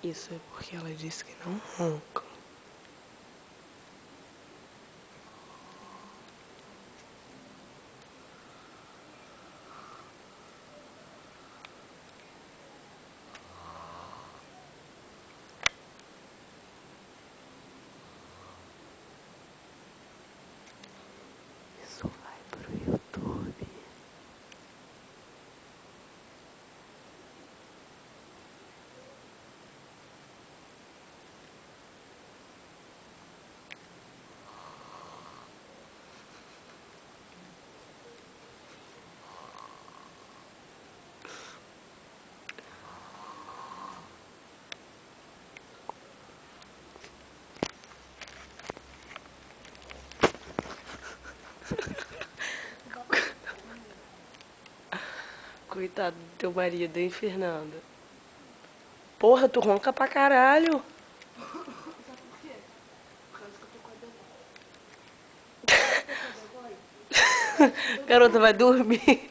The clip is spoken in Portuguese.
Isso é porque ela disse que não ronca. Isso vai pro YouTube. Coitado do teu marido, hein, Fernanda? Porra, tu ronca pra caralho. Sabe por quê? Por causa que eu tô com a Degói. Garota, vai dormir.